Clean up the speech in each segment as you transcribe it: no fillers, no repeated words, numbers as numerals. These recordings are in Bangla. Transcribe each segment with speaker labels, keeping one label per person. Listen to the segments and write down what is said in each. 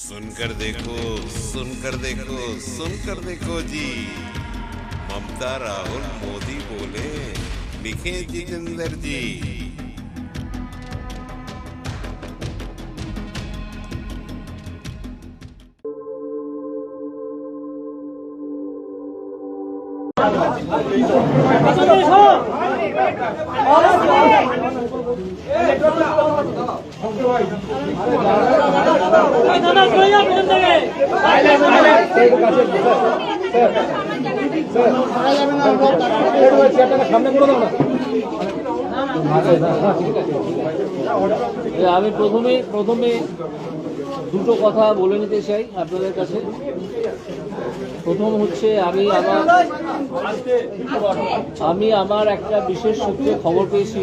Speaker 1: सुनकर देखो सुनकर देखो सुनकर देखो जी, ममता राहुल मोदी बोले, लिखे जितेंद्र जी।
Speaker 2: আমি প্রথমে দুটো কথা বলে নিতে চাই আপনাদের কাছে। প্রথম হচ্ছে আমি আমার একটা বিশেষ সূত্রে খবর পেয়েছি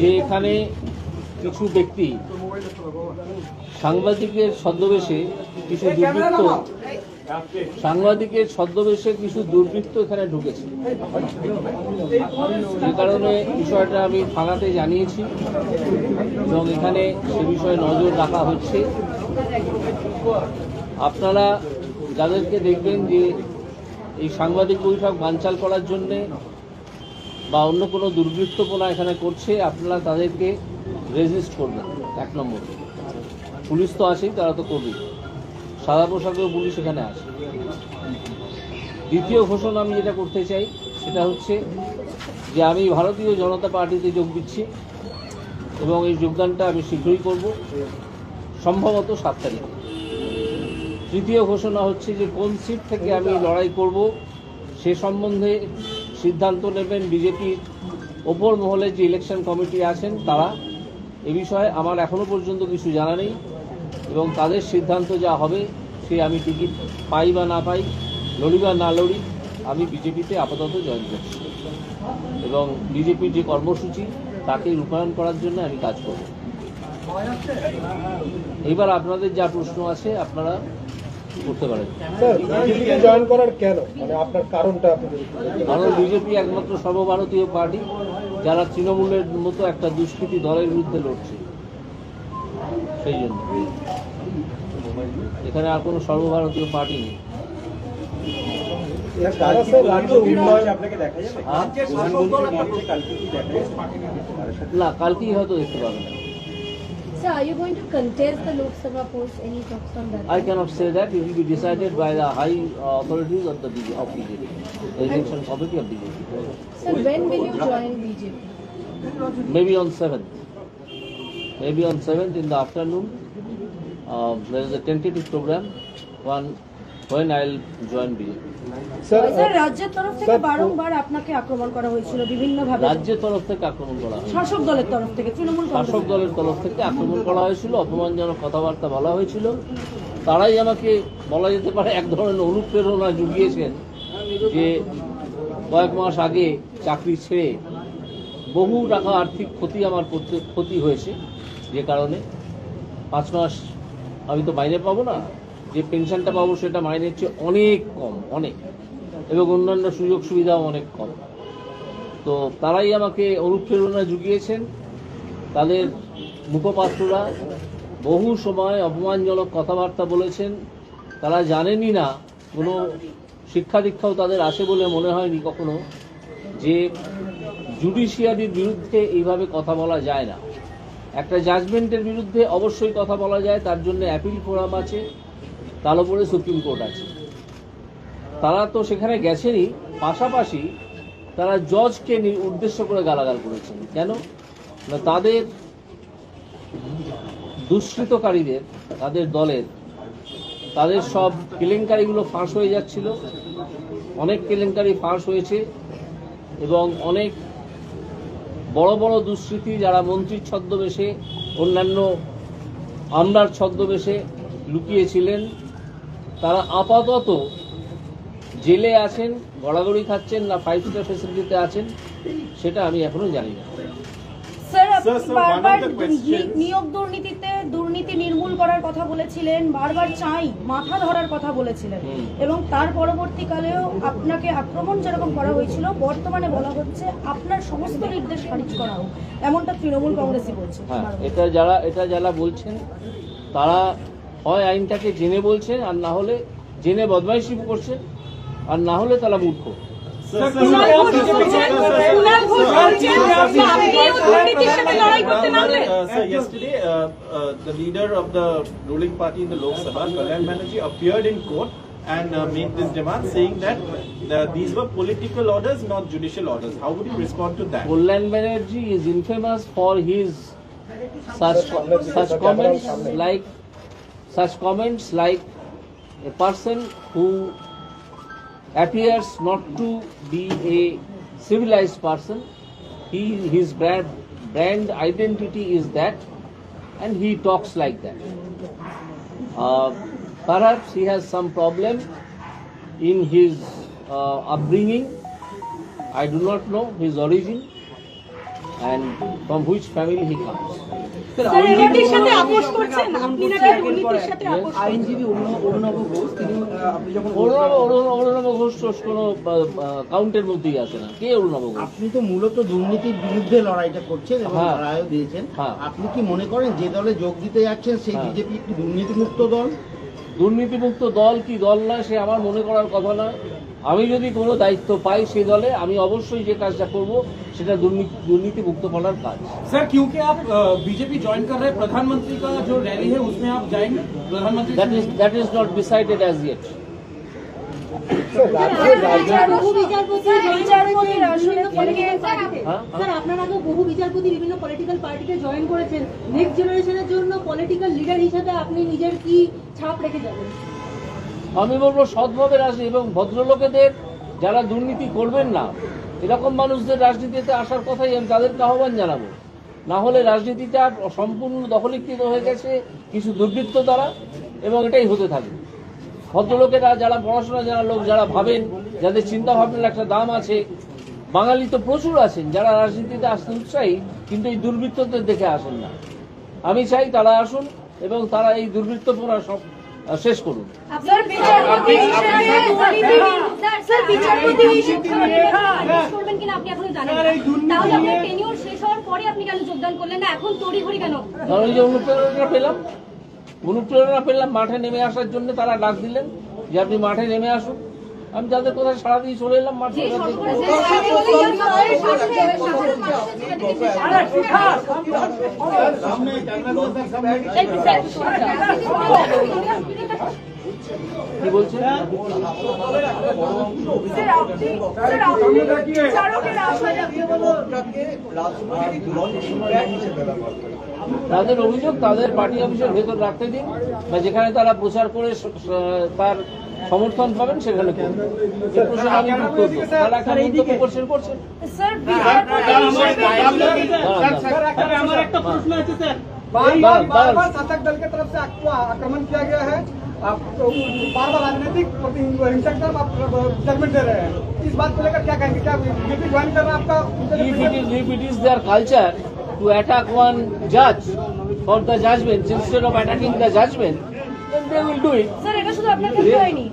Speaker 2: যে এখানে কিছু ব্যক্তি সাংবাদিকের ছদ্মবেশে কিছু দুর্বৃত্ত এখানে ঢুকেছে। যে কারণে বিষয়টা আমি থানাতে জানিয়েছি এবং এখানে সে বিষয়ে নজর রাখা হচ্ছে। আপনারা যাদেরকে দেখবেন যে এই সাংবাদিক বৈঠক বানচাল করার জন্যে বা অন্য কোনো দুর্বৃত্তপনা এখানে করছে, আপনারা তাদেরকে রেজিস্ট করবেন। 1 নম্বর, পুলিশ তো আছেই, তারা তো করবে, সাদা পোশাকেও পুলিশ এখানে আসে। দ্বিতীয় ঘোষণা আমি যেটা করতে চাই সেটা হচ্ছে যে আমি ভারতীয় জনতা পার্টিতে যোগ দিচ্ছি এবং এই যোগদানটা আমি শীঘ্রই করব, সম্ভবত 7 তারিখে। তৃতীয় ঘোষণা হচ্ছে যে কোন সিট থেকে আমি লড়াই করব সে সম্বন্ধে সিদ্ধান্ত নেবেন বিজেপির ওপর মহলে যে ইলেকশন কমিটি আছেন তারা। এ বিষয়ে আমার এখনও পর্যন্ত কিছু জানা নেই এবং তাদের সিদ্ধান্ত যা হবে সে আমি টিকিট পাই বা না পাই, লড়ি বা না লড়ি, আমি বিজেপিতে আপাতত জয়েন করছি এবং বিজেপির যে কর্মসূচি তাকে রূপায়ণ করার জন্য আমি কাজ করব। এবার আপনাদের যা প্রশ্ন আছে আপনারা করতে পারেন।
Speaker 3: জয়েন করার কেন, মানে আপনার কারণটা?
Speaker 2: কারণ বিজেপি একমাত্র সর্বভারতীয় পার্টি যারা তৃণমূলের মতো একটা দুষ্কৃতী দলের বিরুদ্ধে লড়ছে, সেই জন্য। এখানে আর কোনো সর্বভারতীয় পার্টি নেই। না, কালকেই হয়তো দেখতে পাবেন।
Speaker 4: Sir, are you going to contest the Lok Sabha post? Any talks on that?
Speaker 2: I cannot say that. It will be decided by the high authorities of BJP, the election committee of BJP.
Speaker 4: Sir, when will you join BJP?
Speaker 2: Maybe on 7th. Maybe on 7th in the afternoon. There is a tentative program when I'll join BJP.
Speaker 4: Sir, রাজ্যের তরফ থেকে বারংবার আপনাকে আক্রমণ করা হয়েছিল বিভিন্নভাবে।
Speaker 2: রাজ্যের তরফ থেকে আক্রমণ করা হয়,
Speaker 4: শাসক দলের তরফ থেকে, তৃণমূল
Speaker 2: শাসক দলের তরফ থেকে আক্রমণ করা হয়েছিল, অপমানজনক কথাবার্তা বলা হয়েছিল। তারাই আমাকে বলা যেতে পারে এক ধরনের অনুপ্রেরণা জুগিয়েছেন যে কয়েক মাস আগে চাকরি ছেড়ে বহু টাকা আর্থিক ক্ষতি হয়েছে, যে কারণে 5 মাস আমি তো মাইনে পাবো না, যে পেনশনটা পাবো সেটা মাইনের চেয়ে অনেক কম, অনেক, এবং অন্যান্য সুযোগ সুবিধাও অনেক কম। তো তারাই আমাকে অনুপ্রেরণা জুগিয়েছেন। তাদের মুখপাত্ররা বহু সময় অপমানজনক কথাবার্তা বলেছেন। তারা জানেনই না, কোনো শিক্ষা দীক্ষাও তাদের আসে বলে মনে হয়নি কখনো, যে জুডিশিয়ারির বিরুদ্ধে এইভাবে কথা বলা যায় না। একটা জাজমেন্টের বিরুদ্ধে অবশ্যই কথা বলা যায়, তার জন্য অ্যাপিল ফোরাম আছে, তার উপরে সুপ্রিম কোর্ট আছে। তারা তো সেখানে গেছেনই, পাশাপাশি তারা জজকে উদ্দেশ্য করে গালাগাল করেছেন। কেন না, তাদের দুষ্কৃতকারীদের, তাদের দলের, তাদের সব কেলেঙ্কারিগুলো ফাঁস হয়ে যাচ্ছিল। অনেক কেলেঙ্কারি ফাঁস হয়েছে এবং অনেক বড় বড় দুষ্কৃতী যারা মন্ত্রীর ছদ্মবেশে, অন্যান্য আমলার ছদ্মবেশে লুকিয়েছিলেন, তারা আপাতত জেলে আছেন, গড়াগড়ি খাচ্ছেন না 5 স্টার ফেসিলিটিতে আছেন, সেটা আমি এখনো জানি না।
Speaker 4: স্যার, আপনি বারবার নিয়োগ দুর্নীতি নির্মূল করার কথা বলেছিলেন, বারবার মাথা ধরার কথা বলেছিলেন, এবং তার পরবর্তীকালেও আপনাকে আক্রমণ যেরকম করা হয়েছিল, বর্তমানে বলা হচ্ছে আপনার সমস্ত নির্দেশ খারিজ করা হোক, এমনটা তৃণমূল কংগ্রেসই বলছে।
Speaker 2: হ্যাঁ, এটা যারা বলছেন তারা হয় আইনটাকে জেনে বলছেন, আর না হলে জেনে বদমাইশি করছেন, আর না হলে তারা মূর্খ।
Speaker 5: কুণাল ঘোষ বলছেন যে আপনিও দুর্নীতির সাথে লড়াই করতে নামলেন।
Speaker 6: Sir, yesterday, the leader of the ruling party in the Lok Sabha, Kalyan Banerjee, appeared in court and made this demand, saying that these were political orders, not judicial orders. How would you respond to that?
Speaker 2: Kalyan Banerjee is infamous for his such comments like a person who appears not to be a civilized person. His brand identity is that, and he talks like that. Perhaps he has some problem in his upbringing. I do not know his origin and from which family he comes.
Speaker 5: দুর্নীতির সাথে আপোষ করছেন আপনি, নাকি দুর্নীতির সাথে আপোষ করছেন?
Speaker 7: আইনজীবী অরুণাভ ঘোষ তিনি আপনি যখন
Speaker 2: অরুণাভ ঘোষ কোনো কাউন্টের মধ্যেই আসে না। কে অরুণাভ ঘোষ?
Speaker 7: আপনি তো মূলত দুর্নীতির বিরুদ্ধে লড়াইটা করছেন এবং
Speaker 2: হ্যাঁ।
Speaker 7: রায়ও দিয়েছেন।
Speaker 2: হ্যাঁ।
Speaker 7: আপনি কি মনে করেন যে দলে যোগ দিতে যাচ্ছেন সেই
Speaker 2: হ্যাঁ।
Speaker 7: বিজেপি একটি দুর্নীতিমুক্ত দল?
Speaker 2: দুর্নীতিমুক্ত দল কি দল না সে আমার মনে করার কথা নয়। আমি যদি কোনো দায়িত্ব পাই সেই দলে আমি অবশ্যই যে কাজটা করব সেটা দুর্নীতি মুক্ত করার কাজ।
Speaker 8: सर क्योंकि आप बीजेपी ज्वाइन कर रहे हैं, प्रधानमंत्री का जो रैली है उसमें आप जाएंगे? प्रधानमंत्री
Speaker 2: That is not decided as yet.
Speaker 4: বিচারপতির আসলে
Speaker 2: হ্যাঁ?
Speaker 9: স্যার আপনার আগে বহু বিচারপতি বিভিন্ন পলিটিক্যাল পার্টিতে জয়েন করেছেন, নেক্সট জেনারেশনের জন্য পলিটিক্যাল লিডার হিসেবে আপনি নিজের কি ছাপ রেখে যাবেন?
Speaker 2: আমি বলবো সৎভাবে রাজনীতি এবং ভদ্রলোকেদের যারা দুর্নীতি করবেন না এরকম মানুষদের রাজনীতিতে আসার কথাই আমি তাদেরকে আহ্বান জানাবো। না হলে রাজনীতিটা সম্পূর্ণ দখলীকৃত হয়ে গেছে কিছু দুর্বৃত্ত দ্বারা এবং এটাই হতে থাকবে। ভদ্রলোকেরা যারা পড়াশোনা যারা লোক যারা ভাবেন, যাদের চিন্তা ভাবনার একটা দাম আছে, বাঙালি তো প্রচুর আছেন যারা রাজনীতিতে আসতে উৎসাহী কিন্তু এই দুর্বৃত্তদের দেখে আসেন না। আমি চাই তারা আসুন এবং তারা এই দুর্বৃত্তপনা সব শেষ করুন।
Speaker 5: স্যার বিচারপতি করবেন কিনা আপনি এখনো জানেন না, তাহলে আপনার টেনিওর শেষ হওয়ার পরে আপনি কেন যোগদান করলেন না, এখন তড়িঘড়ি কেন?
Speaker 2: কারণ ওই যে অনুপ্রেরণা পেলাম মাঠে নেমে আসার জন্য তারা ডাক দিলেন যে আপনি মাঠে নেমে আসুন। আমি তাদের কোথায় সারা দিয়ে চলে এলাম মাঠে। কি বলছেন? তাদের অভিযোগ তাদের পার্টি অফিসের ভেতর রাখতে দিন বা যেখানে তারা প্রচার করে তার সমর্থন পাবেন সেখানে করুন। এই প্রশ্ন আমি যুক্ত করব। তারা একটা মন্তব্য করছেন।
Speaker 8: আমার একটা প্রশ্ন আছে স্যার,
Speaker 3: बार शासक दल की तरफ से आपको आक्रमण किया गया है, आप बार बार राजनीतिक हिंसा की तरफ आप जजमेंट दे रहे हैं, इस बात को लेकर क्या कहेंगे? क्या बीजेपी ज्वाइन कर रहा है आपका?
Speaker 2: If it is their culture to attack one judge for the judgment instead of attacking the judgment, then they will do it.
Speaker 4: Sir এটা শুধু আপনার ক্ষেত্রে হয়নি।